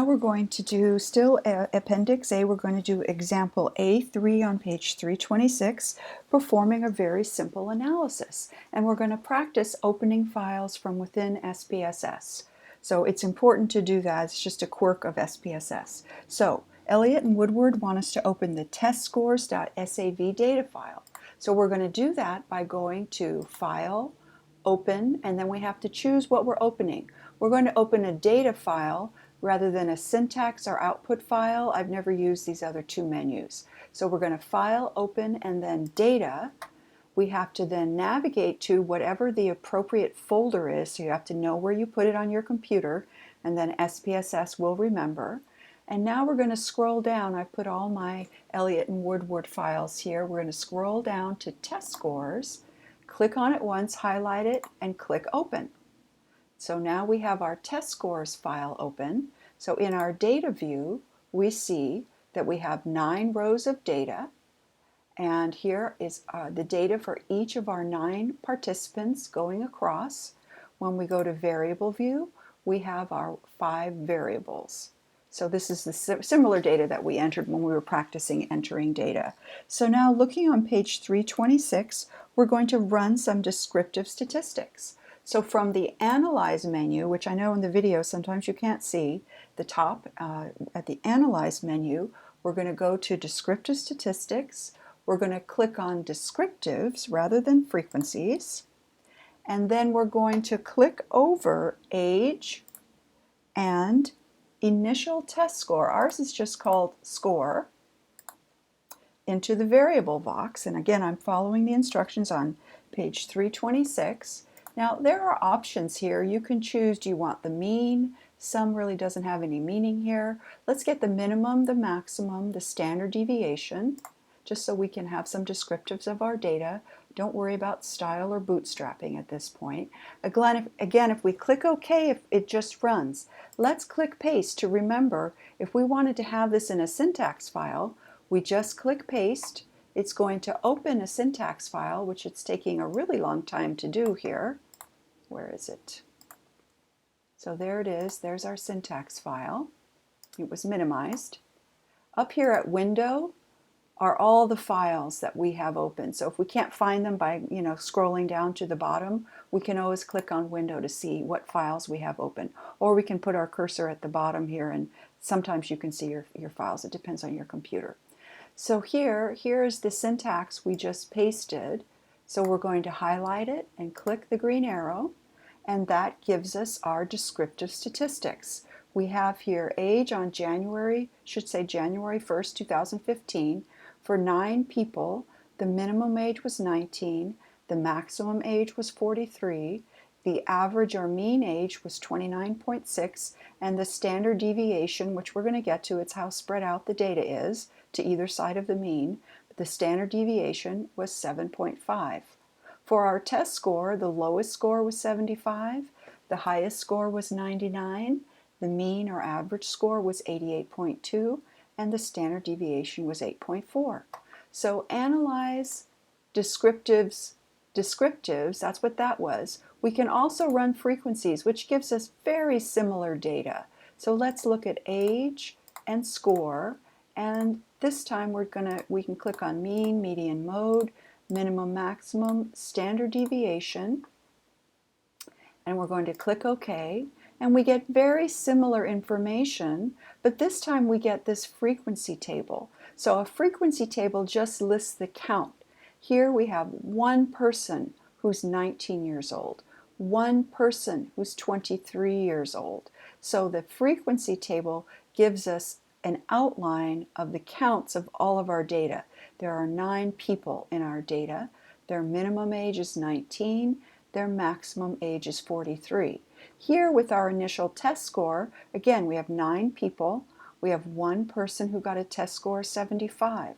now we're going to do still Appendix A. We're going to do example A3 on page 326, performing a very simple analysis. And we're going to practice opening files from within SPSS. So it's important to do that. It's just a quirk of SPSS. So Elliott and Woodward want us to open the testscores.sav data file. So we're going to do that by going to File, Open, and then we have to choose what we're opening. We're going to open a data file rather than a syntax or output file. I've never used these other two menus. So we're going to File, Open, and then Data. We have to then navigate to whatever the appropriate folder is, so you have to know where you put it on your computer, and then SPSS will remember. And now we're going to scroll down. I've put all my Elliott and Woodward files here. We're going to scroll down to Test Scores, click on it once, highlight it, and click Open. So now we have our test scores file open. So in our data view, we see that we have 9 rows of data. And here is the data for each of our 9 participants going across. When we go to variable view, we have our 5 variables. So this is the similar data that we entered when we were practicing entering data. So now looking on page 326, we're going to run some descriptive statistics. So from the Analyze menu, which I know in the video sometimes you can't see, the top at the Analyze menu, we're going to go to Descriptive Statistics. We're going to click on Descriptives rather than Frequencies. And then we're going to click over Age and Initial Test Score. Ours is just called Score, into the variable box. And again, I'm following the instructions on page 326. Now there are options here. You can choose, do you want the mean? Some really doesn't have any meaning here. Let's get the minimum, the maximum, the standard deviation, just so we can have some descriptives of our data. Don't worry about style or bootstrapping at this point. Again, if we click OK, it just runs. Let's click Paste to remember if we wanted to have this in a syntax file, we just click Paste. It's going to open a syntax file, which it's taking a really long time to do here. Where is it? So there it is. There's our syntax file. It was minimized. Up here at Window are all the files that we have open. So if we can't find them by scrolling down to the bottom, we can always click on Window to see what files we have open. Or we can put our cursor at the bottom here, and sometimes you can see your files. It depends on your computer. So here is the syntax we just pasted. So we're going to highlight it and click the green arrow, and that gives us our descriptive statistics. We have here age on January 1st, 2015. For 9 people, the minimum age was 19, the maximum age was 43, the average or mean age was 29.6, and the standard deviation, which we're going to get to, it's how spread out the data is to either side of the mean, but the standard deviation was 7.5. For our test score, the lowest score was 75, the highest score was 99, the mean or average score was 88.2, and the standard deviation was 8.4. So analyze descriptives, that's what that was. We can also run frequencies, which gives us very similar data. So let's look at age and score, and this time we can click on mean, median, mode, minimum, maximum, standard deviation, and we're going to click OK. And we get very similar information, but this time we get this frequency table. So a frequency table just lists the count. Here we have one person who's 19 years old, one person who's 23 years old. So the frequency table gives us an outline of the counts of all of our data. There are 9 people in our data. Their minimum age is 19, their maximum age is 43. Here with our initial test score, again, we have 9 people. We have one person who got a test score of 75,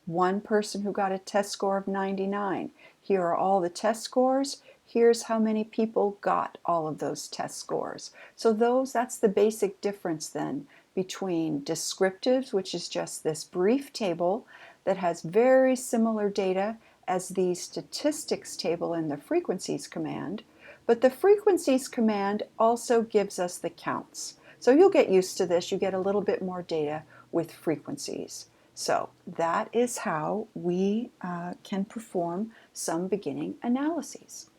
one person who got a test score of 99. Here are all the test scores. Here's how many people got all of those test scores. So that's the basic difference then between descriptives, which is just this brief table that has very similar data as the statistics table in the frequencies command, but the frequencies command also gives us the counts. So you'll get used to this. You get a little bit more data with frequencies. So that is how we can perform some beginning analyses.